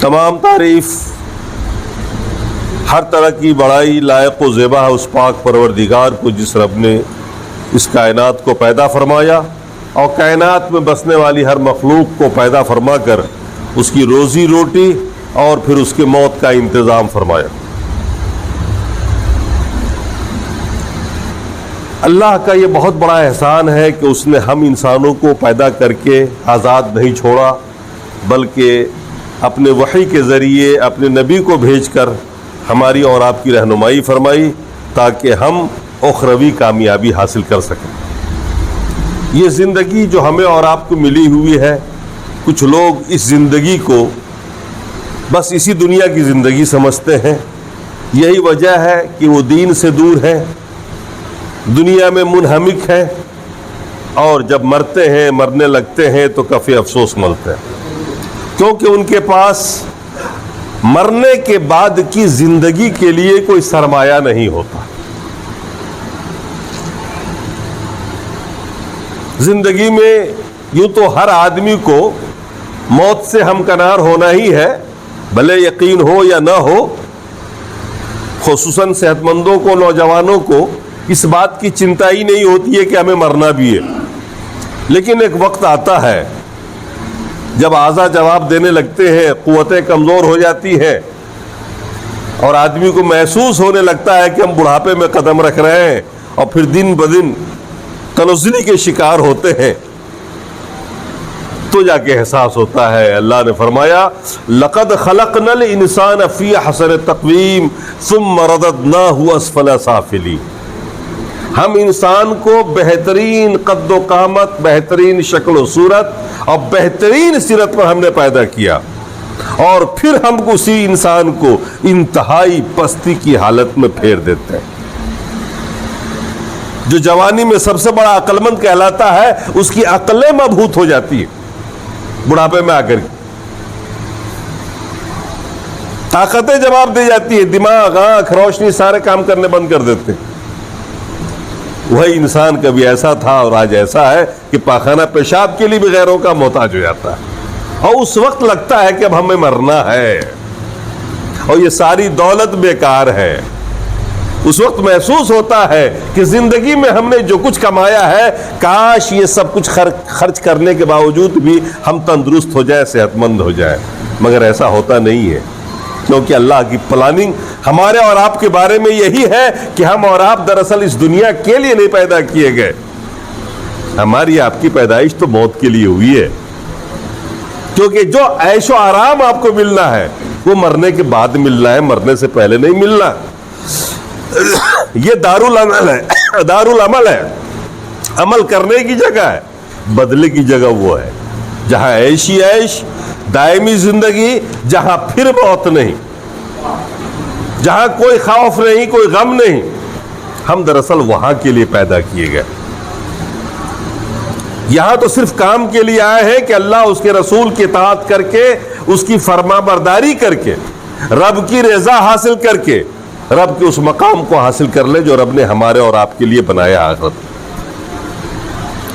تمام تعریف ہر طرح کی بڑائی لائق و زیبا ہے اس پاک پروردگار کو جس رب نے اس کائنات کو پیدا فرمایا اور کائنات میں بسنے والی ہر مخلوق کو پیدا فرما کر اس کی روزی روٹی اور پھر اس کے موت کا انتظام فرمایا۔ اللہ کا یہ بہت بڑا احسان ہے کہ اس نے ہم انسانوں کو پیدا کر کے آزاد نہیں چھوڑا، بلکہ اپنے وحی کے ذریعے اپنے نبی کو بھیج کر ہماری اور آپ کی رہنمائی فرمائی تاکہ ہم اخروی کامیابی حاصل کر سکیں۔ یہ زندگی جو ہمیں اور آپ کو ملی ہوئی ہے، کچھ لوگ اس زندگی کو بس اسی دنیا کی زندگی سمجھتے ہیں۔ یہی وجہ ہے کہ وہ دین سے دور ہیں، دنیا میں منہمک ہیں، اور جب مرتے ہیں مرنے لگتے ہیں تو کفِ افسوس ملتے ہیں، کیونکہ ان کے پاس مرنے کے بعد کی زندگی کے لیے کوئی سرمایہ نہیں ہوتا۔ زندگی میں یوں تو ہر آدمی کو موت سے ہمکنار ہونا ہی ہے، بھلے یقین ہو یا نہ ہو۔ خصوصاً صحت مندوں کو، نوجوانوں کو اس بات کی چنتا ہی نہیں ہوتی ہے کہ ہمیں مرنا بھی ہے، لیکن ایک وقت آتا ہے جب اعضاء جواب دینے لگتے ہیں، قوتیں کمزور ہو جاتی ہیں، اور آدمی کو محسوس ہونے لگتا ہے کہ ہم بڑھاپے میں قدم رکھ رہے ہیں، اور پھر دن بدن تنزلی کے شکار ہوتے ہیں، تو جا کے احساس ہوتا ہے۔ اللہ نے فرمایا لَقَدْ خَلَقْنَا الْإِنسَانَ فِي أَحْسَنِ تَقْوِيمٍ ثُمَّ رَدَدْنَاهُ أَسْفَلَ سَافِلِينَ۔ ہم انسان کو بہترین قد و قامت، بہترین شکل و صورت اور بہترین سیرت پر ہم نے پیدا کیا، اور پھر ہم اسی انسان کو انتہائی پستی کی حالت میں پھیر دیتے ہیں۔ جو جوانی میں سب سے بڑا عقل مند کہلاتا ہے، اس کی عقلیں مبہوت ہو جاتی ہیں بڑھاپے میں آ کر کے، طاقتیں جواب دے جاتی ہے، دماغ، آنکھ، روشنی سارے کام کرنے بند کر دیتے ہیں۔ وہی انسان کبھی ایسا تھا اور آج ایسا ہے کہ پاخانہ پیشاب کے لیے بھی غیروں کا محتاج ہو جاتا ہے، اور اس وقت لگتا ہے کہ اب ہمیں مرنا ہے اور یہ ساری دولت بیکار ہے۔ اس وقت محسوس ہوتا ہے کہ زندگی میں ہم نے جو کچھ کمایا ہے، کاش یہ سب کچھ خرچ کرنے کے باوجود بھی ہم تندرست ہو جائیں، صحت مند ہو جائیں، مگر ایسا ہوتا نہیں ہے، کیونکہ اللہ کی پلاننگ ہمارے اور آپ کے بارے میں یہی ہے کہ ہم اور آپ دراصل اس دنیا کے لیے نہیں پیدا کیے گئے۔ ہماری آپ کی پیدائش تو موت کے لیے ہوئی ہے، کیونکہ جو عیش و آرام آپ کو ملنا ہے وہ مرنے کے بعد ملنا ہے، مرنے سے پہلے نہیں ملنا۔ یہ دارالعمل ہے، دارالعمل ہے، عمل کرنے کی جگہ ہے، بدلے کی جگہ وہ ہے جہاں عیش ہی عیش، دائمی زندگی، جہاں پھر موت نہیں، جہاں کوئی خوف نہیں، کوئی غم نہیں۔ ہم دراصل وہاں کے لیے پیدا کیے گئے، یہاں تو صرف کام کے لیے آئے ہیں کہ اللہ اس کے رسول کی اطاعت کر کے، اس کی فرما برداری کر کے، رب کی رضا حاصل کر کے رب کے اس مقام کو حاصل کر لے جو رب نے ہمارے اور آپ کے لیے بنایا آخرت۔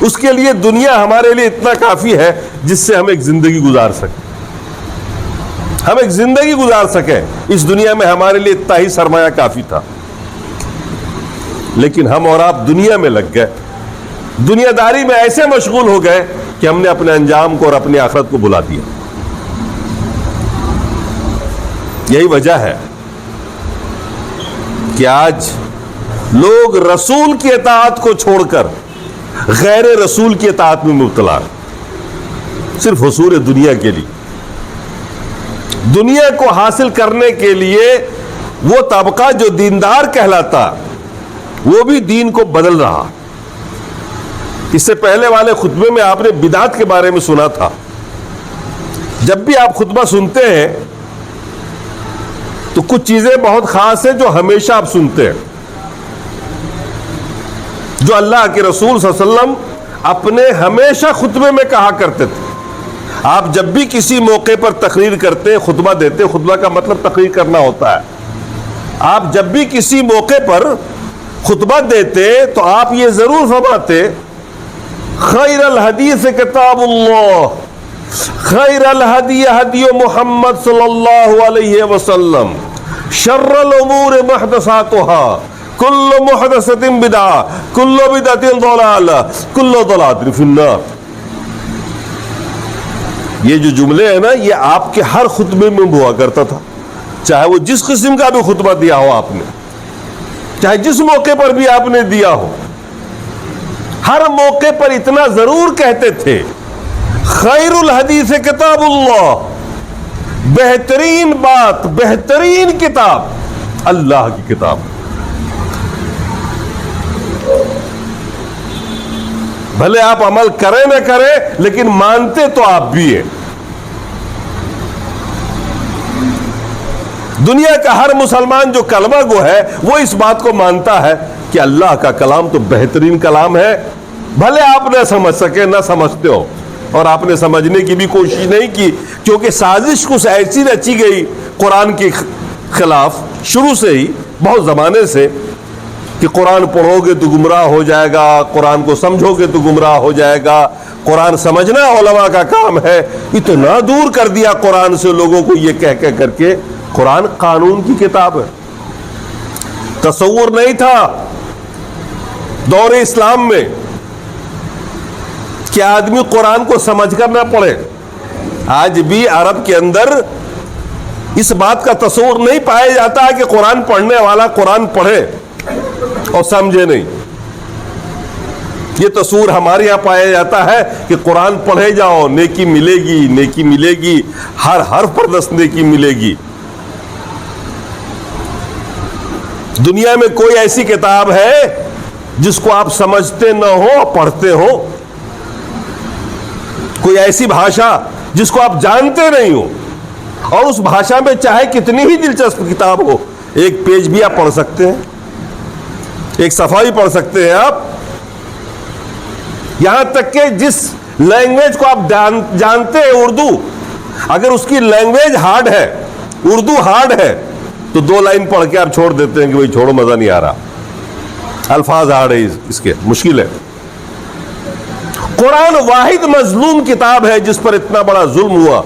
اس کے لیے دنیا ہمارے لیے اتنا کافی ہے جس سے ہم ایک زندگی گزار سکیں، ہم ایک زندگی گزار سکیں۔ اس دنیا میں ہمارے لیے اتنا ہی سرمایہ کافی تھا، لیکن ہم اور آپ دنیا میں لگ گئے، دنیا داری میں ایسے مشغول ہو گئے کہ ہم نے اپنے انجام کو اور اپنی آخرت کو بھلا دیا۔ یہی وجہ ہے کہ آج لوگ رسول کی اطاعت کو چھوڑ کر غیر رسول کی اطاعت میں مبتلا، صرف حصول دنیا کے لیے، دنیا کو حاصل کرنے کے لیے۔ وہ طبقہ جو دیندار کہلاتا وہ بھی دین کو بدل رہا۔ اس سے پہلے والے خطبے میں آپ نے بدعت کے بارے میں سنا تھا۔ جب بھی آپ خطبہ سنتے ہیں تو کچھ چیزیں بہت خاص ہیں جو ہمیشہ آپ سنتے ہیں، جو اللہ کے رسول صلی اللہ علیہ وسلم اپنے ہمیشہ خطبے میں کہا کرتے تھے۔ آپ جب بھی کسی موقع پر تقریر کرتے، خطبہ دیتے، خطبہ کا مطلب تقریر کرنا ہوتا ہے، آپ جب بھی کسی موقع پر خطبہ دیتے تو آپ یہ ضرور فرماتے خیر الحدیث کتاب اللہ خیر الہدی ہدی محمد صلی اللہ علیہ وسلم شر الامور محدثاتها کل محدثۃ بدعہ کل بدعۃ ضلالہ کل ضلالۃ فی النار. یہ جو جملے ہیں نا یہ آپ کے ہر خطبے میں ہوا کرتا تھا، چاہے وہ جس قسم کا بھی خطبہ دیا ہو آپ نے، چاہے جس موقع پر بھی آپ نے دیا ہو، ہر موقع پر اتنا ضرور کہتے تھے خیر الحدیث کتاب اللہ، بہترین بات، بہترین کتاب اللہ کی کتاب. بھلے آپ عمل کریں نہ کریں لیکن مانتے تو آپ بھی ہیں. دنیا کا ہر مسلمان جو کلمہ گو ہے وہ اس بات کو مانتا ہے کہ اللہ کا کلام تو بہترین کلام ہے. بھلے آپ نہ سمجھ سکے، نہ سمجھتے ہو، اور آپ نے سمجھنے کی بھی کوشش نہیں کی، کیونکہ سازش کچھ ایسی رچی گئی قرآن کے خلاف شروع سے ہی، بہت زمانے سے، کہ قرآن پڑھو گے تو گمراہ ہو جائے گا، قرآن کو سمجھو گے تو گمراہ ہو جائے گا، قرآن سمجھنا علماء کا کام ہے. اتنا دور کر دیا قرآن سے لوگوں کو یہ کہہ کر کے قرآن قانون کی کتاب ہے. تصور نہیں تھا دور اسلام میں کہ آدمی قرآن کو سمجھ کر نہ پڑھے. آج بھی عرب کے اندر اس بات کا تصور نہیں پایا جاتا ہے کہ قرآن پڑھنے والا قرآن پڑھے اور سمجھے نہیں. یہ تصور ہمارے یہاں پایا جاتا ہے کہ قرآن پڑھے جاؤ، نیکی ملے گی، نیکی ملے گی، ہر حرف پر 10 نیکی ملے گی. دنیا میں کوئی ایسی کتاب ہے جس کو آپ سمجھتے نہ ہو اور پڑھتے ہو؟ کوئی ایسی بھاشا جس کو آپ جانتے نہیں ہو اور اس بھاشا میں چاہے کتنی ہی دلچسپ کتاب ہو، ایک پیج بھی آپ پڑھ سکتے ہیں، ایک صفحہ بھی پڑھ سکتے ہیں آپ. یہاں تک کہ جس لینگویج کو آپ جانتے ہیں اردو، اگر اس کی لینگویج ہارڈ ہے، اردو ہارڈ ہے، تو 2 لائن پڑھ کے آپ چھوڑ دیتے ہیں کہ بھائی چھوڑو مزہ نہیں آ رہا، الفاظ ہارڈ ہے اس کے، مشکل ہے. قرآن واحد مظلوم کتاب ہے جس پر اتنا بڑا ظلم ہوا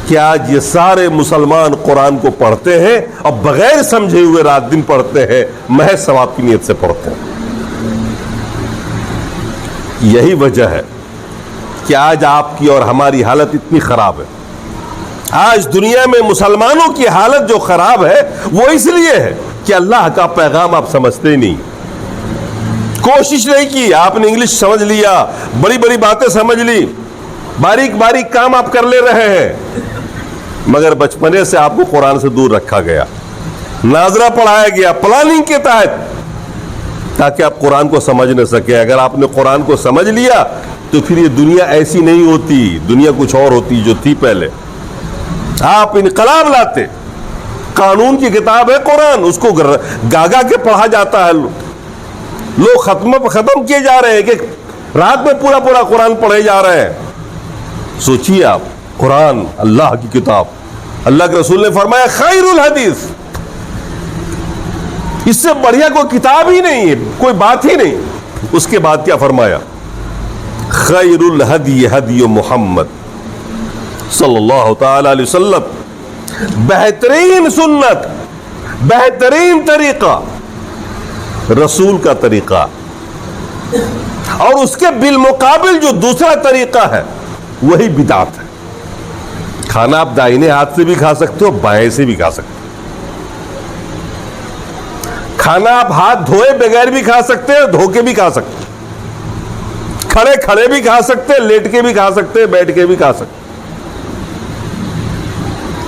کہ آج یہ سارے مسلمان قرآن کو پڑھتے ہیں اور بغیر سمجھے ہوئے رات دن پڑھتے ہیں، محض ثواب کی نیت سے پڑھتے ہیں. یہی وجہ ہے کہ آج آپ کی اور ہماری حالت اتنی خراب ہے. آج دنیا میں مسلمانوں کی حالت جو خراب ہے وہ اس لیے ہے کہ اللہ کا پیغام آپ سمجھتے ہی نہیں. کوشش نہیں کی، آپ نے انگلش سمجھ لیا، بڑی بڑی باتیں سمجھ لی، باریک باریک کام آپ کر لے رہے ہیں، مگر بچپنے سے آپ کو قرآن سے دور رکھا گیا، ناظرہ پڑھایا گیا پلاننگ کے تحت تاکہ آپ قرآن کو سمجھ نہ سکے. اگر آپ نے قرآن کو سمجھ لیا تو پھر یہ دنیا ایسی نہیں ہوتی، دنیا کچھ اور ہوتی جو تھی پہلے. آپ انقلاب لاتے. قانون کی کتاب ہے قرآن، اس کو گاگا کے پڑھا جاتا ہے. لوگ ختم کیے جا رہے ہیں کہ رات میں پورا پورا قرآن پڑھے جا رہے ہیں. سوچیے آپ، قرآن اللہ کی کتاب، اللہ کے رسول نے فرمایا خیر الحدیث، اس سے بڑھیا کوئی کتاب ہی نہیں ہے، کوئی بات ہی نہیں. اس کے بعد کیا فرمایا؟ خیر الہدی ہدی محمد صلی اللہ تعالی علیہ وسلم، بہترین سنت، بہترین طریقہ رسول کا طریقہ، اور اس کے بالمقابل جو دوسرا طریقہ ہے وہی بدعت ہے. کھانا آپ دائنے ہاتھ سے بھی کھا سکتے ہو، بائیں سے بھی کھا سکتے ہو. کھانا آپ ہاتھ دھوئے بغیر بھی کھا سکتے ہیں، دھو کے بھی کھا سکتے ہیں. کھڑے کھڑے بھی کھا سکتے ہیں، لیٹ کے بھی کھا سکتے ہیں، بیٹھ کے بھی کھا سکتے ہیں.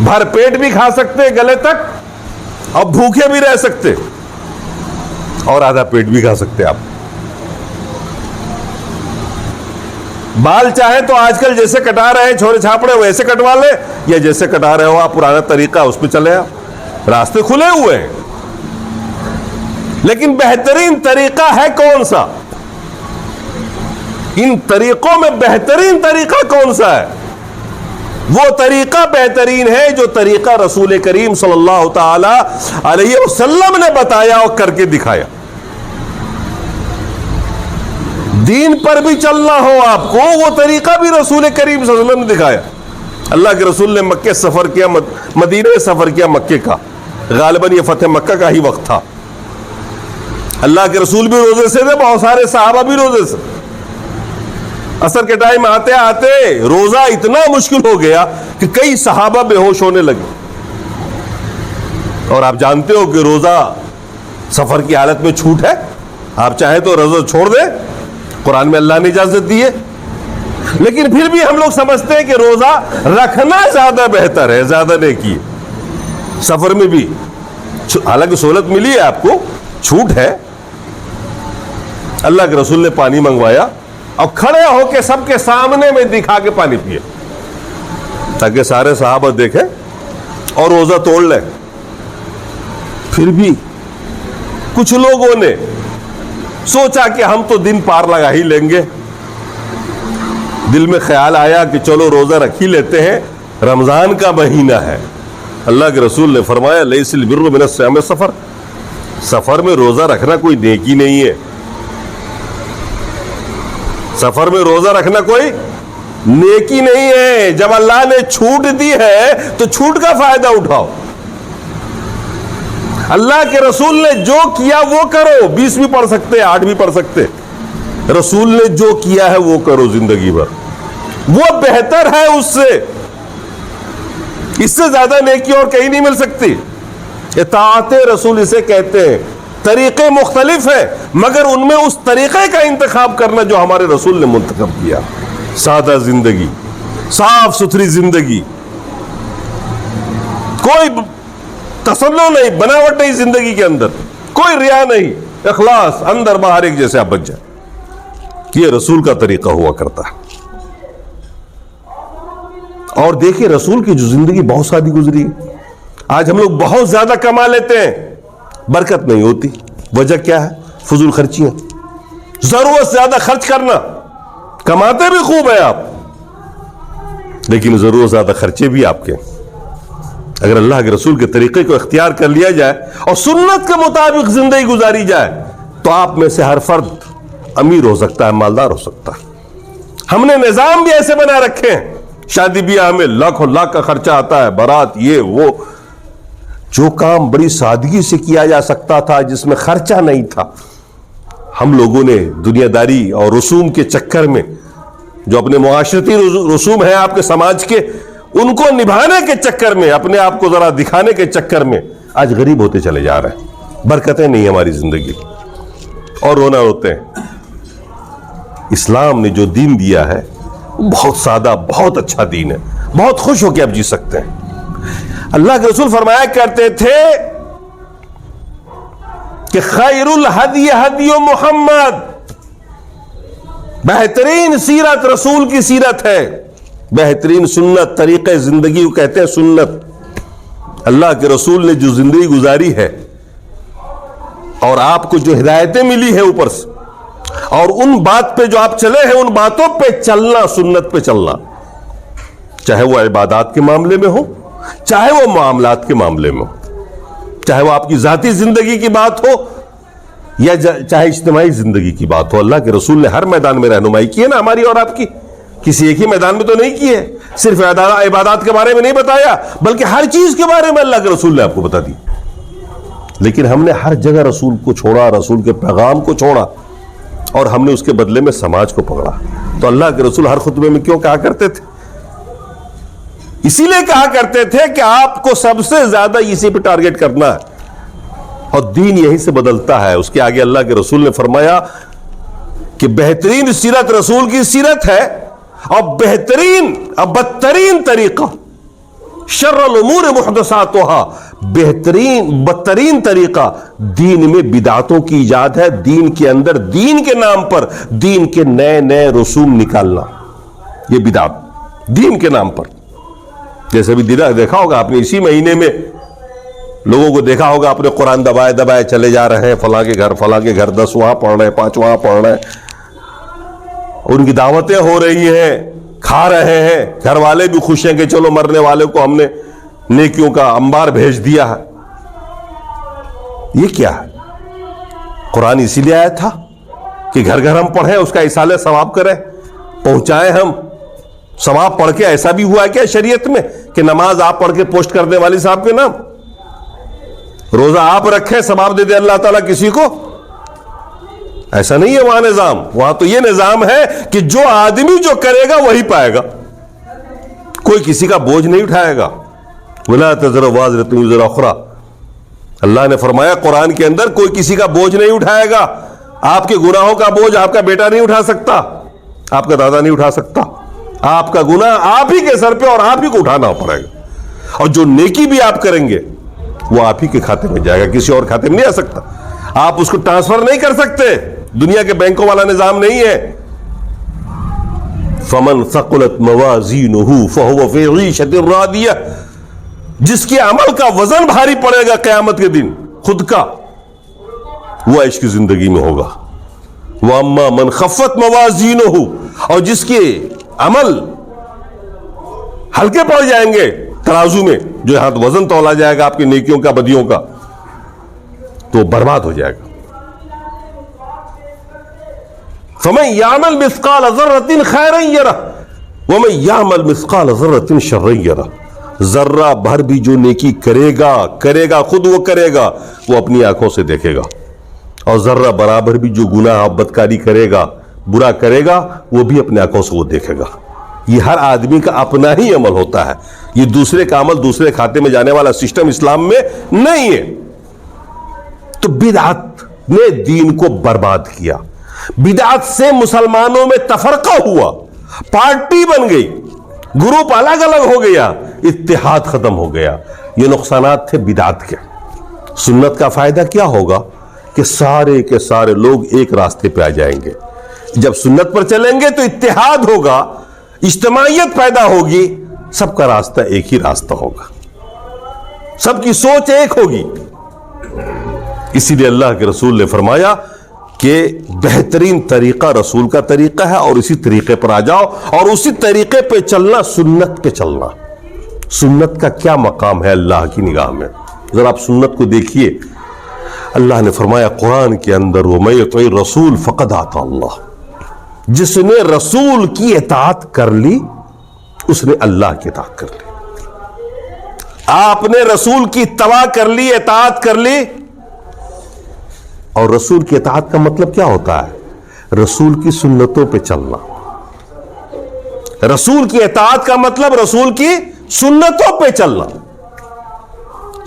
بھر پیٹ بھی کھا سکتے ہیں گلے تک، اور بھوکے بھی رہ سکتے، اور آدھا پیٹ بھی کھا سکتے. آپ بال چاہیں تو آج کل جیسے کٹا رہے ہیں چھوڑے چھاپڑے ویسے کٹوا لیں، یا جیسے کٹا رہے ہو آپ پرانا طریقہ اس پہ چلے. آپ راستے کھلے ہوئے ہیں، لیکن بہترین طریقہ ہے کون سا؟ ان طریقوں میں بہترین طریقہ کون سا ہے؟ وہ طریقہ بہترین ہے جو طریقہ رسول کریم صلی اللہ تعالی علیہ وسلم نے بتایا اور کر کے دکھایا. دین پر بھی چلنا ہو آپ کو، وہ طریقہ بھی رسول کریم صلی اللہ علیہ وسلم نے دکھایا. اللہ کے رسول نے مکے سفر کیا، مدینہ سفر کیا مکے کا، غالباً یہ فتح مکہ کا ہی وقت تھا. اللہ کے رسول بھی روزے سے تھے، بہت سارے صحابہ بھی روزے سے. عصر کے ٹائم آتے آتے روزہ اتنا مشکل ہو گیا کہ کئی صحابہ بے ہوش ہونے لگے. اور آپ جانتے ہو کہ روزہ سفر کی حالت میں چھوٹ ہے، آپ چاہیں تو روزہ چھوڑ دیں، قرآن میں اللہ نے اجازت دی ہے. لیکن پھر بھی ہم لوگ سمجھتے ہیں کہ روزہ رکھنا زیادہ بہتر ہے، زیادہ نیکی ہے. سفر میں بھی حالانکہ سہولت ملی ہے، آپ کو چھوٹ ہے. اللہ کے رسول نے پانی منگوایا اور کھڑے ہو کے سب کے سامنے میں دکھا کے پانی پیے تاکہ سارے صحابہ دیکھیں اور روزہ توڑ لیں. پھر بھی کچھ لوگوں نے سوچا کہ ہم تو دن پار لگا ہی لیں گے. دل میں خیال آیا کہ چلو روزہ رکھ ہی لیتے ہیں، رمضان کا مہینہ ہے. اللہ کے رسول نے فرمایا لیس البر من الصیام سفر، سفر میں روزہ رکھنا کوئی نیکی نہیں ہے. سفر میں روزہ رکھنا کوئی نیکی نہیں ہے. جب اللہ نے چھوٹ دی ہے تو چھوٹ کا فائدہ اٹھاؤ. اللہ کے رسول نے جو کیا وہ کرو. 20 بھی پڑھ سکتے، 8 بھی پڑھ سکتے. رسول نے جو کیا ہے وہ کرو زندگی بھر، وہ بہتر ہے اس سے زیادہ نیکی اور کہیں نہیں مل سکتی. اطاعت رسول اسے کہتے ہیں. طریقے مختلف ہیں مگر ان میں اس طریقے کا انتخاب کرنا جو ہمارے رسول نے منتخب کیا. سادہ زندگی، صاف ستھری زندگی، کوئی تسلو نہیں، بناوٹ نہیں زندگی کے اندر، کوئی ریا نہیں، اخلاص اندر باہر ایک جیسے آپ بچ جائیں. یہ رسول کا طریقہ ہوا کرتا ہے. اور دیکھیں رسول کی جو زندگی بہت سادی گزری. آج ہم لوگ بہت زیادہ کما لیتے ہیں، برکت نہیں ہوتی. وجہ کیا ہے؟ فضول خرچیاں، ضرورت سے زیادہ خرچ کرنا. کماتے بھی خوب ہیں آپ، لیکن ضرورت سے زیادہ خرچے بھی آپ کے. اگر اللہ کے رسول کے طریقے کو اختیار کر لیا جائے اور سنت کے مطابق زندگی گزاری جائے تو آپ میں سے ہر فرد امیر ہو سکتا ہے، مالدار ہو سکتا ہے. ہم نے نظام بھی ایسے بنا رکھے ہیں، شادی بیاہ میں لاکھوں لاکھ کا خرچہ آتا ہے، بارات، یہ وہ. جو کام بڑی سادگی سے کیا جا سکتا تھا، جس میں خرچہ نہیں تھا، ہم لوگوں نے دنیا داری اور رسوم کے چکر میں، جو اپنے معاشرتی رسوم ہیں آپ کے سماج کے، ان کو نبھانے کے چکر میں، اپنے آپ کو ذرا دکھانے کے چکر میں آج غریب ہوتے چلے جا رہے ہیں. برکتیں نہیں ہماری زندگی اور رونا روتے ہیں. اسلام نے جو دین دیا ہے بہت سادہ، بہت اچھا دین ہے، بہت خوش ہو کے آپ جی سکتے ہیں. اللہ کے رسول فرمایا کرتے تھے کہ خیر الہدی ہدی محمد، بہترین سیرت رسول کی سیرت ہے. بہترین سنت، طریقے زندگی کو کہتے ہیں سنت. اللہ کے رسول نے جو زندگی گزاری ہے اور آپ کو جو ہدایتیں ملی ہیں اوپر سے، اور ان بات پہ جو آپ چلے ہیں، ان باتوں پہ چلنا، سنت پہ چلنا، چاہے وہ عبادات کے معاملے میں ہو، چاہے وہ معاملات کے معاملے میں ہو، چاہے وہ آپ کی ذاتی زندگی کی بات ہو یا چاہے اجتماعی زندگی کی بات ہو. اللہ کے رسول نے ہر میدان میں رہنمائی کی ہے نا، ہماری اور آپ کی. کسی ایک ہی میدان میں تو نہیں کی ہے. صرف عبادات کے بارے میں نہیں بتایا، بلکہ ہر چیز کے بارے میں اللہ کے رسول نے آپ کو بتا دی. لیکن ہم نے ہر جگہ رسول کو چھوڑا، رسول کے پیغام کو چھوڑا، اور ہم نے اس کے بدلے میں سماج کو پکڑا. تو اللہ کے رسول ہر خطبے میں کیوں کہا کرتے تھے؟ اسی لیے کہا کرتے تھے کہ آپ کو سب سے زیادہ اسی پہ ٹارگٹ کرنا ہے، اور دین یہیں سے بدلتا ہے. اس کے آگے اللہ کے رسول نے فرمایا کہ بہترین سیرت رسول کی سیرت ہے، اور بہترین اور بدترین طریقہ شر الامور محدثاتها، بدترین طریقہ دین میں بدعتوں کی ایجاد ہے. دین کے اندر دین کے نام پر دین کے نئے نئے رسوم نکالنا، یہ بدعت دین کے نام پر. جیسے بھی دیکھا ہوگا آپ نے اسی مہینے میں لوگوں کو دیکھا ہوگا اپنے قرآن دبائے دبائے چلے جا رہے ہیں فلاں کے گھر 10 وہاں پڑھ رہے ہیں، 5 وہاں پڑھ رہے ہیں، ان کی دعوتیں ہو رہی ہیں، کھا رہے ہیں، گھر والے بھی خوش ہیں کہ چلو مرنے والے کو ہم نے نیکیوں کا انبار بھیج دیا ہے. یہ کیا ہے؟ قرآن اسی لیے آیا تھا کہ گھر گھر ہم پڑھیں، اس کا ایصال ثواب کریں، پہنچائیں ہم ثواب پڑھ کے. ایسا بھی ہوا ہے کیا شریعت میں کہ نماز آپ پڑھ کے پوسٹ کر دیں والی صاحب کے نام؟ روزہ آپ رکھیں ثواب دے دے اللہ تعالیٰ کسی کو؟ ایسا نہیں ہے وہاں نظام. وہاں تو یہ نظام ہے کہ جو آدمی جو کرے گا وہی پائے گا، کوئی کسی کا بوجھ نہیں اٹھائے گا. وَلَا تَزِرُ وَازِرَةٌ وِزْرَ أُخْرَىٰ. اللہ نے فرمایا قرآن کے اندر کوئی کسی کا بوجھ نہیں اٹھائے گا. آپ کے گناہوں کا بوجھ آپ کا بیٹا نہیں اٹھا سکتا، آپ کا دادا نہیں اٹھا سکتا. آپ کا گناہ آپ ہی کے سر پہ اور آپ ہی کو اٹھانا پڑے گا. اور جو نیکی بھی آپ کریں گے وہ آپ ہی کے کھاتے میں جائے گا، کسی اور کھاتے میں نہیں آ سکتا. آپ اس کو ٹرانسفر نہیں کر سکتے. دنیا کے بینکوں والا نظام نہیں ہے. فَمَنْ ثَقُلَتْ مَوَازِينُهُ فَهُوَ فِي عِيشَةٍ رَاضِيَةٍ. جس کے عمل کا وزن بھاری پڑے گا قیامت کے دن خود کا، وہ عیش کی زندگی میں ہوگا. وَأَمَّا مَنْ خَفَّتْ مَوَازِينُهُ. اور جس کے عمل ہلکے پڑ جائیں گے ترازو میں، جو یہاں وزن تولا جائے گا آپ کی نیکیوں کا بدیوں کا، تو برباد ہو جائے گا. فَمَن يَعْمَلْ مِثْقَالَ ذَرَّةٍ خَيْرًا يَرَهُ وَمَن يَعْمَلْ مِثْقَالَ ذَرَّةٍ شَرًّا يَرَهُ. ذرہ بھر بھی جو نیکی کرے گا خود وہ کرے گا، وہ اپنی آنکھوں سے دیکھے گا. اور ذرہ برابر بھی جو گناہ بدکاری کرے گا، برا کرے گا، وہ بھی اپنے آنکھوں سے وہ دیکھے گا. یہ ہر آدمی کا اپنا ہی عمل ہوتا ہے. یہ دوسرے کا عمل دوسرے کھاتے میں جانے والا سسٹم اسلام میں نہیں ہے. تو بدعت نے دین کو برباد کیا. بدعت سے مسلمانوں میں تفرقہ ہوا، پارٹی بن گئی، گروپ الگ الگ ہو گیا، اتحاد ختم ہو گیا. یہ نقصانات تھے بدعت کے. سنت کا فائدہ کیا ہوگا کہ سارے کے سارے لوگ ایک راستے پہ آ جائیں گے. جب سنت پر چلیں گے تو اتحاد ہوگا، اجتماعیت پیدا ہوگی، سب کا راستہ ایک ہی راستہ ہوگا، سب کی سوچ ایک ہوگی. اسی لیے اللہ کے رسول نے فرمایا کہ بہترین طریقہ رسول کا طریقہ ہے، اور اسی طریقے پر آ جاؤ، اور اسی طریقے پہ چلنا، سنت پہ چلنا. سنت کا کیا مقام ہے اللہ کی نگاہ میں؟ ذرا آپ سنت کو دیکھیے. اللہ نے فرمایا قرآن کے اندر وَمَن يُطِعِ الرَّسُولَ فَقَدْ أَطَاعَ اللَّهَ. جس نے رسول کی اطاعت کر لی اس نے اللہ کی اطاعت کر لی. آپ نے رسول کی اتباع کر لی، اطاعت کر لی. اور رسول کی اطاعت کا مطلب کیا ہوتا ہے؟ رسول کی سنتوں پہ چلنا. رسول کی اطاعت کا مطلب رسول کی سنتوں پہ چلنا.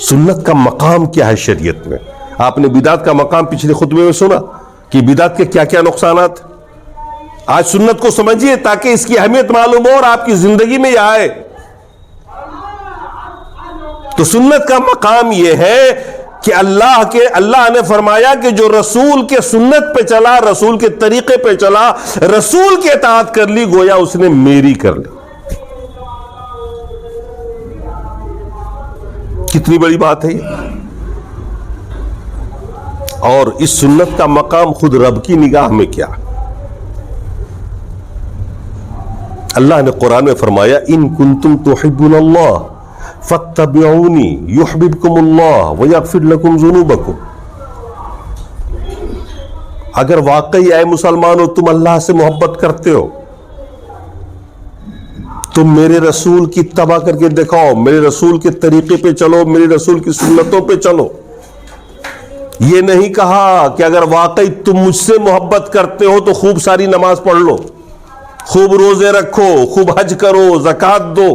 سنت کا مقام کیا ہے شریعت میں؟ آپ نے بدعت کا مقام پچھلے خطبے میں سنا کہ بدعت کے کیا کیا نقصانات. آج سنت کو سمجھیے تاکہ اس کی اہمیت معلوم ہو اور آپ کی زندگی میں یہ آئے. تو سنت کا مقام یہ ہے کہ اللہ نے فرمایا کہ جو رسول کے سنت پہ چلا، رسول کے طریقے پہ چلا، رسول کی اطاعت کر لی، گویا اس نے میری کر لی. کتنی بڑی بات ہے یہ. اور اس سنت کا مقام خود رب کی نگاہ میں کیا؟ اللہ نے قرآن میں فرمایا ان کنتم تحبون اللہ فاتبعونی یحببکم اللہ ویغفر لکم ذنوبکم. اگر واقعی اے مسلمانوں تم اللہ سے محبت کرتے ہو، تم میرے رسول کی اتباع کر کے دکھاؤ، میرے رسول کے طریقے پہ چلو، میرے رسول کی سنتوں پہ چلو. یہ نہیں کہا کہ اگر واقعی تم مجھ سے محبت کرتے ہو تو خوب ساری نماز پڑھ لو، خوب روزے رکھو، خوب حج کرو، زکوٰۃ دو.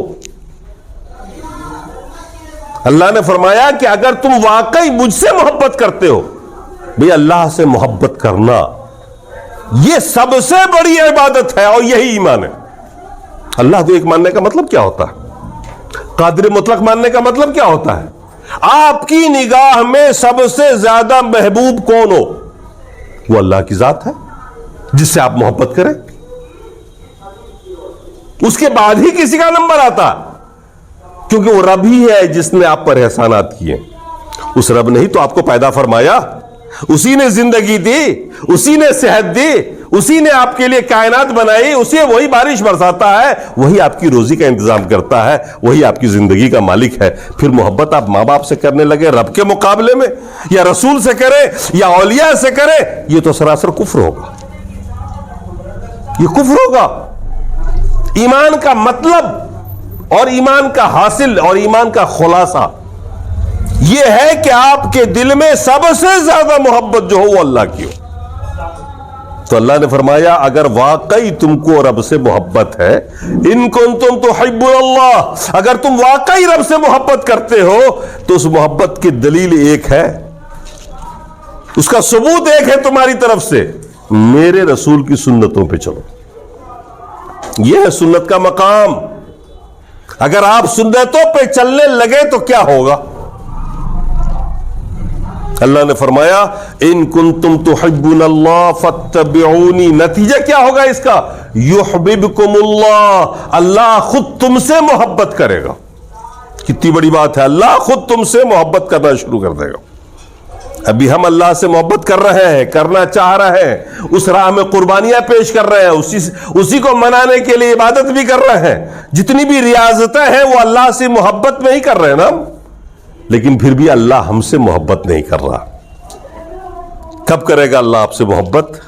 اللہ نے فرمایا کہ اگر تم واقعی مجھ سے محبت کرتے ہو، بھئی اللہ سے محبت کرنا یہ سب سے بڑی عبادت ہے اور یہی ایمان ہے. اللہ کو ایک ماننے کا مطلب کیا ہوتا ہے؟ قادر مطلق ماننے کا مطلب کیا ہوتا ہے؟ آپ کی نگاہ میں سب سے زیادہ محبوب کون ہو؟ وہ اللہ کی ذات ہے جس سے آپ محبت کریں. اس کے بعد ہی کسی کا نمبر آتا، کیونکہ وہ رب ہی ہے جس نے آپ پر احسانات کیے. اس رب نے ہی تو آپ کو پیدا فرمایا، اسی نے زندگی دی، اسی نے صحت دی، اسی نے آپ کے لیے کائنات بنائی، اسی وہی بارش برساتا ہے، وہی آپ کی روزی کا انتظام کرتا ہے، وہی آپ کی زندگی کا مالک ہے. پھر محبت آپ ماں باپ سے کرنے لگے رب کے مقابلے میں، یا رسول سے کریں یا اولیاء سے کریں، یہ تو سراسر کفر ہوگا. یہ کفر ہوگا. ایمان کا مطلب اور ایمان کا حاصل اور ایمان کا خلاصہ یہ ہے کہ آپ کے دل میں سب سے زیادہ محبت جو ہو وہ اللہ کی ہو. تو اللہ نے فرمایا اگر واقعی تم کو رب سے محبت ہے، ان کنتم تحبون اللہ، اگر تم واقعی رب سے محبت کرتے ہو تو اس محبت کی دلیل ایک ہے، اس کا ثبوت ایک ہے تمہاری طرف سے، میرے رسول کی سنتوں پہ چلو. یہ ہے سنت کا مقام. اگر آپ سنتوں پہ چلنے لگے تو کیا ہوگا؟ اللہ نے فرمایا ان کنتم تحبون اللہ فاتبعونی. نتیجہ کیا ہوگا اس کا؟ یحببکم اللہ، اللہ خود تم سے محبت کرے گا. کتنی بڑی بات ہے، اللہ خود تم سے محبت کرنا شروع کر دے گا. ابھی ہم اللہ سے محبت کر رہے ہیں، کرنا چاہ رہے ہیں، اس راہ میں قربانیاں پیش کر رہے ہیں، اسی کو منانے کے لیے عبادت بھی کر رہے ہیں، جتنی بھی ریاضتیں ہیں وہ اللہ سے محبت میں ہی کر رہے ہیں نا. لیکن پھر بھی اللہ ہم سے محبت نہیں کر رہا. کب کرے گا اللہ آپ سے محبت؟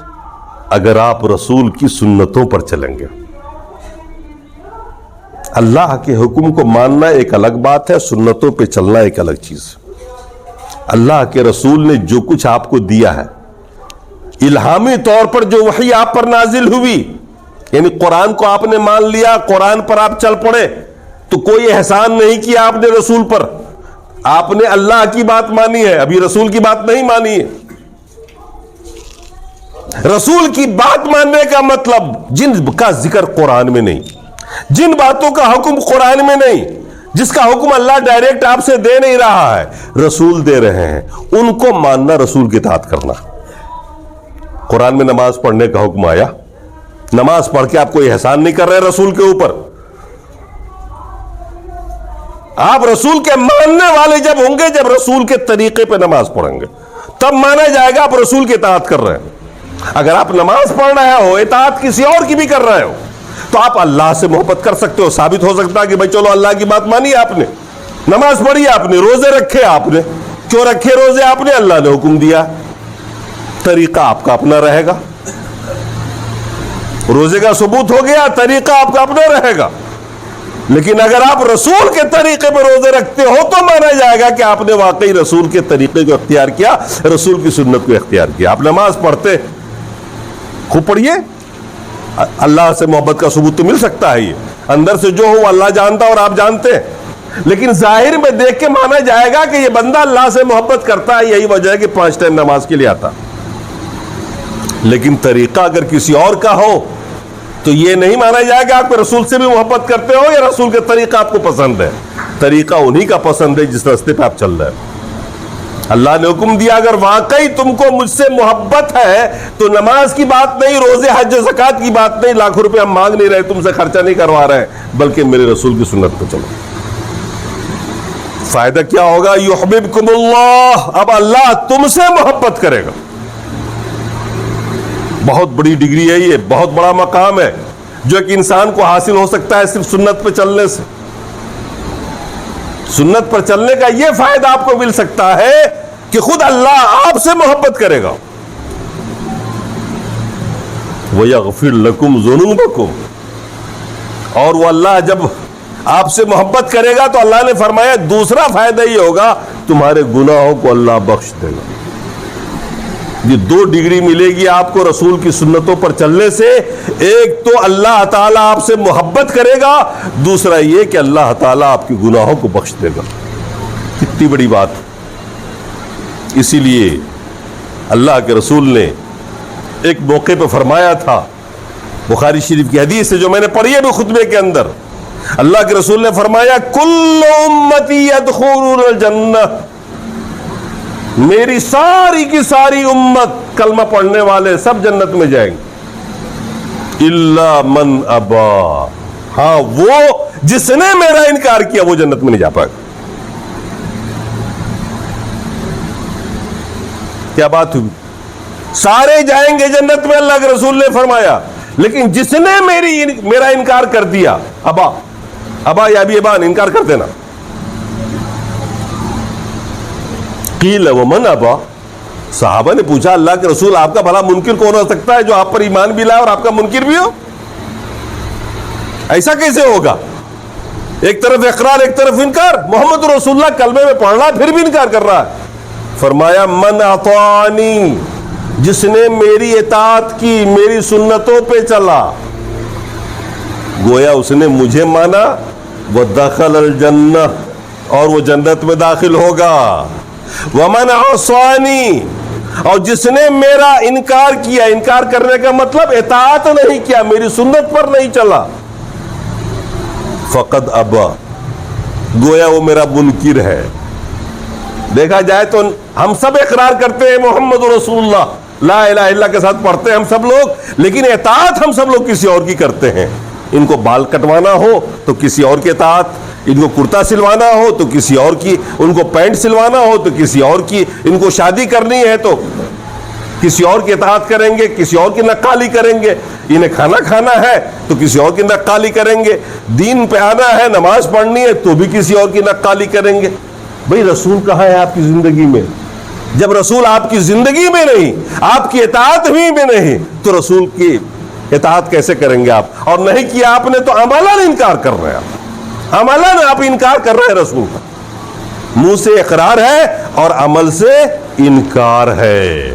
اگر آپ رسول کی سنتوں پر چلیں گے. اللہ کے حکم کو ماننا ایک الگ بات ہے، سنتوں پہ چلنا ایک الگ چیز ہے. اللہ کے رسول نے جو کچھ آپ کو دیا ہے، الہامی طور پر جو وحی آپ پر نازل ہوئی، یعنی قرآن کو آپ نے مان لیا، قرآن پر آپ چل پڑے، تو کوئی احسان نہیں کیا آپ نے رسول پر. آپ نے اللہ کی بات مانی ہے، ابھی رسول کی بات نہیں مانی ہے. رسول کی بات ماننے کا مطلب جن کا ذکر قرآن میں نہیں، جن باتوں کا حکم قرآن میں نہیں، جس کا حکم اللہ ڈائریکٹ آپ سے دے نہیں رہا ہے، رسول دے رہے ہیں، ان کو ماننا، رسول کی اطاعت کرنا. قرآن میں نماز پڑھنے کا حکم آیا، نماز پڑھ کے آپ کوئی احسان نہیں کر رہے رسول کے اوپر. آپ رسول کے ماننے والے جب ہوں گے، جب رسول کے طریقے پہ نماز پڑھیں گے، تب مانا جائے گا آپ رسول کی اطاعت کر رہے ہیں. اگر آپ نماز پڑھ رہے ہو، اطاعت کسی اور کی بھی کر رہے ہو، تو آپ اللہ سے محبت کر سکتے ہو. ثابت ہو سکتا ہے کہ بھائی چلو اللہ کی بات مانی آپ نے، نماز پڑھی آپ نے، روزے رکھے آپ نے. کیوں رکھے روزے آپ نے؟ اللہ نے حکم دیا. طریقہ آپ کا اپنا رہے گا. روزے کا ثبوت ہو گیا، طریقہ آپ کا اپنا رہے گا. لیکن اگر آپ رسول کے طریقے پہ روزے رکھتے ہو تو مانا جائے گا کہ آپ نے واقعی رسول کے طریقے کو اختیار کیا، رسول کی سنت کو اختیار کیا. آپ نماز پڑھتے، خوب پڑھیے، اللہ سے محبت کا ثبوت تو مل سکتا ہے. یہ اندر سے جو ہو اللہ جانتا اور آپ جانتے ہیں، لیکن ظاہر میں دیکھ کے مانا جائے گا کہ یہ بندہ اللہ سے محبت کرتا ہے. یہی وجہ ہے کہ 5 ٹائم نماز کے لیے آتا. لیکن طریقہ اگر کسی اور کا ہو تو یہ نہیں مانا جائے گا آپ کے رسول سے بھی محبت کرتے ہو یا رسول کے طریقہ آپ کو پسند ہے. طریقہ انہی کا پسند ہے جس راستے پہ آپ چل رہے ہیں. اللہ نے حکم دیا اگر واقعی تم کو مجھ سے محبت ہے تو نماز کی بات نہیں، روزے حج زکات کی بات نہیں، لاکھوں روپے ہم مانگ نہیں رہے، تم سے خرچہ نہیں کروا رہے ہیں، بلکہ میرے رسول کی سنت پہ چلو. فائدہ کیا ہوگا؟ یحببکم اللہ، اب اللہ تم سے محبت کرے گا. بہت بڑی ڈگری ہے، یہ بہت بڑا مقام ہے جو ایک انسان کو حاصل ہو سکتا ہے صرف سنت پہ چلنے سے. سنت پر چلنے کا یہ فائدہ آپ کو مل سکتا ہے کہ خود اللہ آپ سے محبت کرے گا. وَيَغْفِرْ لَكُمْ ذُنُوبَكُمْ، اور وہ اللہ جب آپ سے محبت کرے گا تو اللہ نے فرمایا دوسرا فائدہ یہ ہوگا تمہارے گناہوں کو اللہ بخش دے گا. یہ 2 ڈگری ملے گی آپ کو رسول کی سنتوں پر چلنے سے. ایک تو اللہ تعالیٰ آپ سے محبت کرے گا، دوسرا یہ کہ اللہ تعالیٰ آپ کے گناہوں کو بخش دے گا. کتنی بڑی بات. اسی لیے اللہ کے رسول نے ایک موقع پہ فرمایا تھا، بخاری شریف کی حدیث ہے جو میں نے پڑھی ہے بھی خطبے کے اندر. اللہ کے رسول نے فرمایا کل امتی یدخلون الجنہ، میری ساری کی ساری امت کلمہ پڑھنے والے سب جنت میں جائیں گے، الا من ابا، ہاں وہ جس نے میرا انکار کیا وہ جنت میں نہیں جا پائے گا. کیا بات ہوئی؟ سارے جائیں گے جنت میں اللہ کے رسول نے فرمایا، لیکن جس نے میرا انکار کر دیا، ابا یا ابی ابان، انکار کر دینا. قیل ومن ابا، صحابہ نے پوچھا اللہ کے رسول آپ کا بھلا منکر کون ہو سکتا ہے جو آپ پر ایمان بھی لائے اور آپ کا منکر بھی ہو؟ ایسا کیسے ہوگا؟ ایک طرف اقرار ایک طرف انکار. محمد رسول اللہ کلمے میں پڑھ رہا ہے پھر بھی انکار کر رہا ہے. فرمایا من اطاعنی، جس نے میری اطاعت کی، میری سنتوں پہ چلا، گویا اس نے مجھے مانا. ودخل الجنہ، اور وہ جنت میں داخل ہوگا. ومن عصانی، اور جس نے میرا انکار کیا، انکار کرنے کا مطلب اطاعت نہیں کیا، میری سنت پر نہیں چلا، فقد ابا، گویا وہ میرا منکر ہے. دیکھا جائے تو ہم سب اقرار کرتے ہیں محمد رسول اللہ لا الہ الا اللہ کے ساتھ پڑھتے ہیں ہم سب لوگ، لیکن اطاعت ہم سب لوگ کسی اور کی کرتے ہیں. ان کو بال کٹوانا ہو تو کسی اور کی اطاعت، ان کو کرتا سلوانا ہو تو کسی اور کی، ان کو پینٹ سلوانا ہو تو کسی اور کی، ان کو شادی کرنی ہے تو کسی اور کی اطاعت کریں گے، کسی اور کی نقالی کریں گے. انہیں کھانا کھانا ہے تو کسی اور کی نقالی کریں گے. دین پہ آنا ہے، نماز پڑھنی ہے تو بھی کسی اور کی نقالی کریں گے. بھئی رسول کہاں ہے آپ کی زندگی میں؟ جب رسول آپ کی زندگی میں نہیں، آپ کی اطاعت ہی میں نہیں، تو رسول کی اطاعت کیسے کریں گے آپ؟ اور نہیں کیا آپ نے تو عملاً انکار کر رہے ہیں. عملاً آپ انکار کر رہے ہیں رسول کا. منہ سے اقرار ہے اور عمل سے انکار ہے.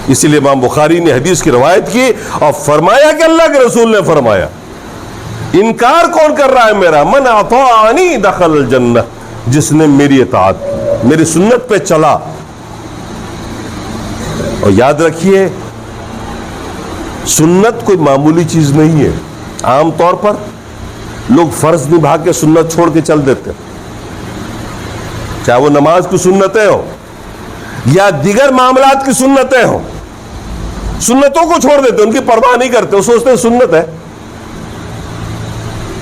اسی لیے امام بخاری نے حدیث کی روایت کی اور فرمایا کہ اللہ کے رسول نے فرمایا انکار کون کر رہا ہے میرا؟ من اطاعنی دخل الجنہ، جس نے میری اطاعت کی، میری سنت پہ چلا. اور یاد رکھیے سنت کوئی معمولی چیز نہیں ہے. عام طور پر لوگ فرض نبھا کے سنت چھوڑ کے چل دیتے، چاہے وہ نماز کی سنتیں ہوں یا دیگر معاملات کی سنتیں ہوں، سنتوں کو چھوڑ دیتے، ان کی پرواہ نہیں کرتے. وہ سوچتے ہیں سنت ہے،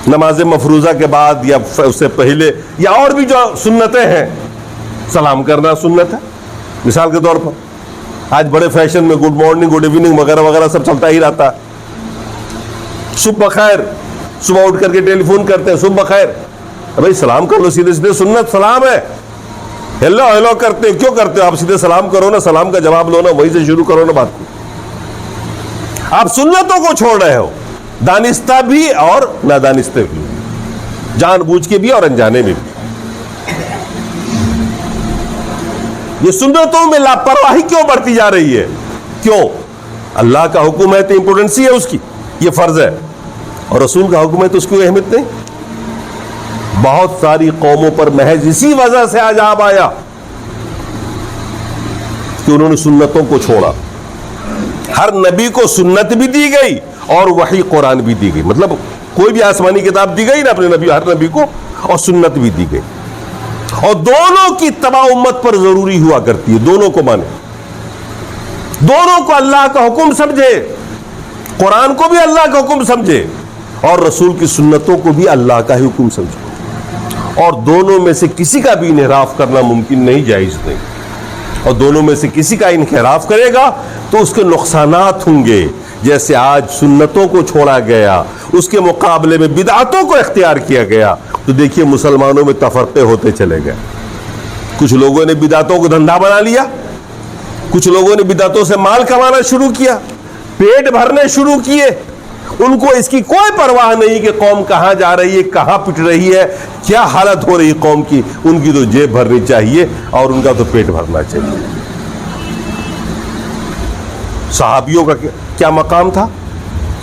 نماز مفروضہ کے بعد یا اس سے پہلے یا اور بھی جو سنتیں ہیں، سلام کرنا سنت ہے. مثال کے طور پر آج بڑے فیشن میں گڈ مارننگ، گڈ ایوننگ وغیرہ وغیرہ سب چلتا ہی رہتا ہے. صبح بخیر، صبح اٹھ کر کے ٹیلی فون کرتے ہیں صبح بخیر. بھائی سلام کر لو سیدھے سیدھے، سنت سلام ہے. ہیلو ہیلو کرتے ہیں، کیوں کرتے ہو آپ؟ سیدھے سلام کرو نا، سلام کا جواب لو نا، وہیں سے شروع کرو نا بات کو. آپ سنتوں کو چھوڑ رہے ہو، دانستہ بھی اور نادانستہ بھی، جان بوجھ کے بھی اور انجانے میں بھی. یہ سنتوں میں لاپرواہی کیوں بڑھتی جا رہی ہے؟ کیوں؟ اللہ کا حکم ہے تو امپورٹنسی ہے اس کی، یہ فرض ہے، اور رسول کا حکم ہے تو اس کی اہمیت نہیں. بہت ساری قوموں پر محض اسی وجہ سے عذاب آیا کہ انہوں نے سنتوں کو چھوڑا. ہر نبی کو سنت بھی دی گئی اور وحی قرآن بھی دی گئی، مطلب کوئی بھی آسمانی کتاب دی گئی نا اپنے نبی، ہر نبی کو، اور سنت بھی دی گئی. اور دونوں کی اتباع امت پر ضروری ہوا کرتی ہے، دونوں کو مانے، دونوں کو اللہ کا حکم سمجھے، قرآن کو بھی اللہ کا حکم سمجھے اور رسول کی سنتوں کو بھی اللہ کا ہی حکم سمجھے. اور دونوں میں سے کسی کا بھی انحراف کرنا ممکن نہیں، جائز نہیں. اور دونوں میں سے کسی کا انحراف کرے گا تو اس کے نقصانات ہوں گے. جیسے آج سنتوں کو چھوڑا گیا، اس کے مقابلے میں بدعتوں کو اختیار کیا گیا، تو دیکھیے مسلمانوں میں تفرقے ہوتے چلے گئے. کچھ لوگوں نے بدعتوں کو دھندا بنا لیا، کچھ لوگوں نے بدعتوں سے مال کمانا شروع کیا، پیٹ بھرنے شروع کیے. ان کو اس کی کوئی پرواہ نہیں کہ قوم کہاں جا رہی ہے، کہاں پٹ رہی ہے، کیا حالت ہو رہی قوم کی. ان کی تو جیب بھرنی چاہیے اور ان کا تو پیٹ بھرنا چاہیے. صحابیوں کا کیا مقام تھا؟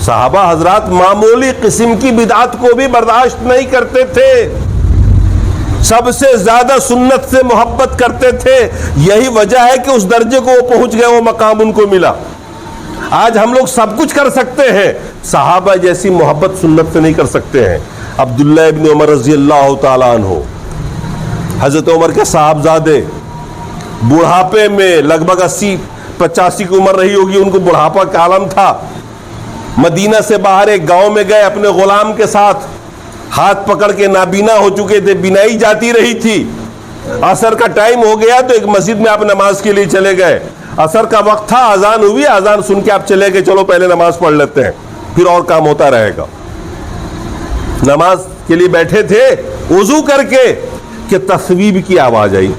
صحابہ حضرات معمولی قسم کی بدعت کو بھی برداشت نہیں کرتے تھے، سب سے زیادہ سنت سے محبت کرتے تھے. یہی وجہ ہے کہ اس درجے کو وہ پہنچ گئے، وہ مقام ان کو ملا. آج ہم لوگ سب کچھ کر سکتے ہیں، صحابہ جیسی محبت سنت سے نہیں کر سکتے ہیں. عبداللہ ابن عمر رضی اللہ تعالیٰ عنہ، حضرت عمر کے صاحبزادے، بڑھاپے میں لگ بھگ 80-85 کی عمر رہی ہوگی، ان کو بڑھاپا کا عالم تھا. مدینہ سے باہر ایک گاؤں میں گئے اپنے غلام کے ساتھ، ہاتھ پکڑ کے نابینا ہو چکے تھے، بینائی جاتی رہی تھی. عصر کا ٹائم ہو گیا تو ایک مسجد میں آپ نماز کے لیے چلے گئے. عصر کا وقت تھا، اذان ہوئی، اذان سن کے آپ چلے گئے، چلو پہلے نماز پڑھ لیتے ہیں پھر اور کام ہوتا رہے گا. نماز کے لیے بیٹھے تھے، وضو کر کے کہ تصویب کی آواز آئی.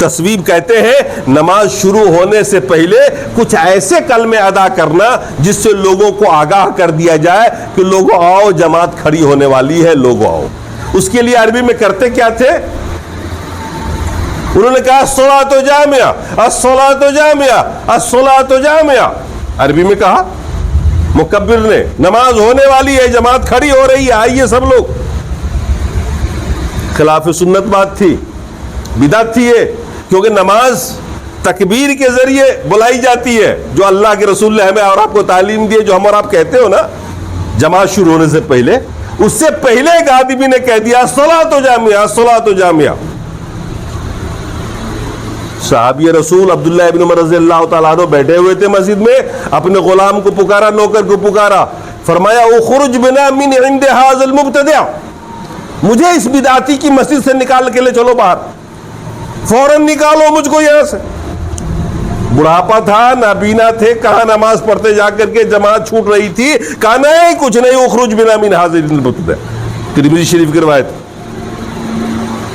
تصویب کہتے ہیں نماز شروع ہونے سے پہلے کچھ ایسے کلمے ادا کرنا جس سے لوگوں کو آگاہ کر دیا جائے کہ لوگوں آؤ جماعت کھڑی ہونے والی ہے، لوگوں آؤ۔ اس کے لیے عربی میں کرتے کیا تھے؟ انہوں نے کہا الصلاۃ جامعہ، الصلاۃ جامعہ، الصلاۃ جامعہ، عربی میں کہا مکبر نے، نماز ہونے والی ہے، جماعت کھڑی ہو رہی ہے، آئیے سب لوگ۔ خلاف سنت بات تھی، بدعت تھی یہ، کیونکہ نماز تکبیر کے ذریعے بلائی جاتی ہے، جو اللہ کے رسول نے ہمیں اور آپ کو تعلیم دی ہے، جو ہم اور آپ کہتے ہو نا جماعت شروع ہونے سے پہلے، اس سے پہلے ایک آدمی نے کہہ دیا الصلاۃ جامعہ، الصلاۃ جامعہ۔ صحابی رسول عبداللہ ابن عمر رضی اللہ تعالیٰ عنہ بیٹھے ہوئے تھے مسجد میں، اپنے غلام کو پکارا، نوکر کو پکارا، فرمایا اخرج بنا من عند هذا المبتدع، مجھے اس بدعتی کی مسجد سے نکال کے لے چلو باہر، فوراً نکالو مجھ کو یہاں سے۔ بڑھاپا تھا، نابینا تھے، کہاں نماز پڑھتے جا کر کے جماعت چھوٹ رہی تھی، کہا نہیں کچھ نہیں، اخرج بنا من هذا المبتدع، ترمذی شریف کی روایت،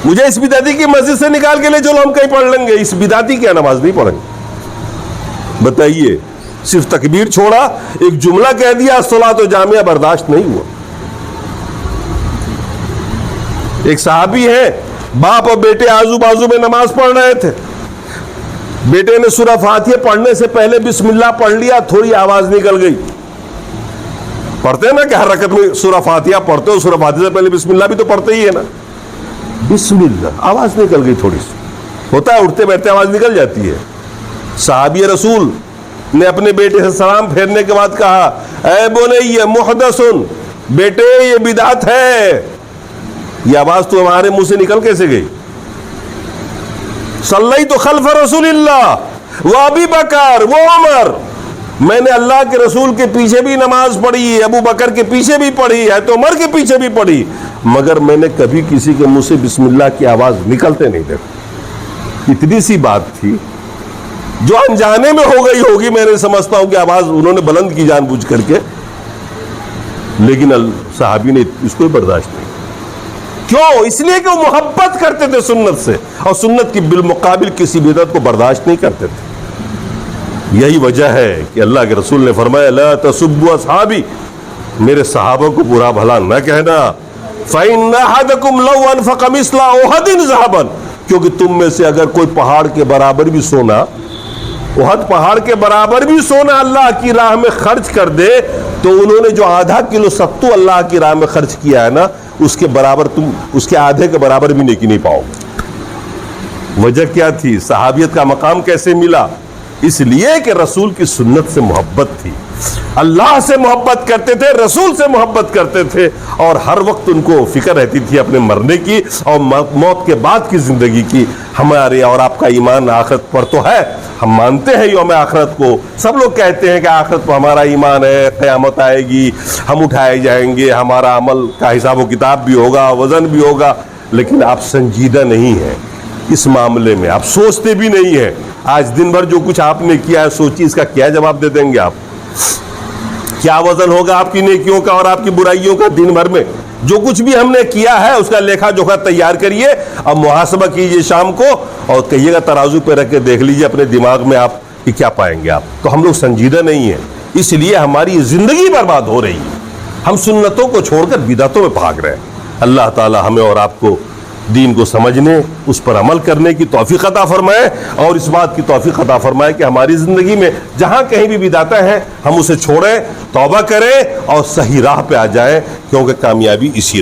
مجھے اس بدعتی کی مسجد سے نکال کے لے چلو، ہم کہیں پڑھ لیں گے، اس بدعتی کی نماز نہیں پڑھیں گے۔ بتائیے، صرف تکبیر چھوڑا، ایک جملہ کہہ دیا الصلاۃ جامعہ، برداشت نہیں ہوا۔ ایک صحابی ہے، باپ اور بیٹے آزو بازو میں نماز پڑھ رہے تھے، بیٹے نے سورہ فاتحہ پڑھنے سے پہلے بسم اللہ پڑھ لیا، تھوڑی آواز نکل گئی۔ پڑھتے ہیں نا کہ ہر رکعت میں سورہ فاتحہ پڑھتے ہو، سورہ فاتحہ سے پہلے بسم اللہ بھی تو پڑھتے ہی ہے نا، بسم اللہ، آواز نکل گئی تھوڑی سی، ہوتا ہے اٹھتے بیٹھتے آواز نکل جاتی ہے۔ صحابی رسول نے اپنے بیٹے سے سلام پھیرنے کے بعد کہا اے بنی محدث، بیٹے یہ بدعت ہے۔ یہ آواز تو ہمارے منہ سے نکل کیسے گئی؟ صلیت خلف رسول اللہ و ابی بکر و عمر، میں نے اللہ کے رسول کے پیچھے بھی نماز پڑھی، ابو بکر کے پیچھے بھی پڑھی ہے، تو عمر کے پیچھے بھی پڑھی، مگر میں نے کبھی کسی کے منہ سے بسم اللہ کی آواز نکلتے نہیں دیکھا۔ اتنی سی بات تھی جو انجانے میں ہو گئی ہوگی، میں نے سمجھتا ہوں کہ آواز انہوں نے بلند کی جان بوجھ کر کے، لیکن صحابی نے اس کو برداشت نہیں۔ کیوں؟ اس لیے کہ وہ محبت کرتے تھے سنت سے، اور سنت کی بالمقابل کسی بدعت کو برداشت نہیں کرتے تھے۔ یہی وجہ ہے کہ اللہ کے رسول نے فرمایا لا تسبوا اصحابی، میرے صحابہ کو برا بھلا نہ کہنا، فإن أحدكم لو أنفق مثل أحد ذهبا، کیونکہ تم میں سے اگر کوئی پہاڑ کے برابر بھی سونا، احد پہاڑ کے برابر بھی سونا اللہ کی راہ میں خرچ کر دے، تو انہوں نے جو آدھا کلو ستو اللہ کی راہ میں خرچ کیا ہے نا، اس کے برابر تم اس کے آدھے کے برابر بھی نیکی نہیں پاؤ گے۔ وجہ کیا تھی؟ صحابیت کا مقام کیسے ملا؟ اس لیے کہ رسول کی سنت سے محبت تھی، اللہ سے محبت کرتے تھے، رسول سے محبت کرتے تھے، اور ہر وقت ان کو فکر رہتی تھی اپنے مرنے کی اور موت کے بعد کی زندگی کی۔ ہمارے اور آپ کا ایمان آخرت پر تو ہے، ہم مانتے ہیں یوم آخرت کو، سب لوگ کہتے ہیں کہ آخرت پر ہمارا ایمان ہے، قیامت آئے گی، ہم اٹھائے جائیں گے، ہمارا عمل کا حساب و کتاب بھی ہوگا، وزن بھی ہوگا، لیکن آپ سنجیدہ نہیں ہیں اس معاملے میں، آپ سوچتے بھی نہیں ہیں۔ آج دن بھر جو کچھ آپ نے کیا ہے، سوچیے اس کا کیا جواب دے دیں گے آپ، کیا وزن ہوگا آپ کی نیکیوں کا اور آپ کی برائیوں کا دن بھر میں۔ جو کچھ بھی ہم نے کیا ہے اس کا لیکھا جوکھا تیار کریے، اب محاسبہ کیجئے شام کو اور کہیے گا ترازو پہ رکھ کے دیکھ لیجئے اپنے دماغ میں آپ کہ کیا پائیں گے آپ۔ تو ہم لوگ سنجیدہ نہیں ہیں، اس لیے ہماری زندگی برباد ہو رہی ہے، ہم سنتوں کو چھوڑ کر بدعتوں میں بھاگ رہے ہیں۔ اللہ تعالی ہمیں اور آپ کو دین کو سمجھنے، اس پر عمل کرنے کی توفیق عطا فرمائے، اور اس بات کی توفیق عطا فرمائے کہ ہماری زندگی میں جہاں کہیں بھی بدعتیں ہیں ہم اسے چھوڑیں، توبہ کریں اور صحیح راہ پہ آ جائیں، کیونکہ کامیابی اسی راہ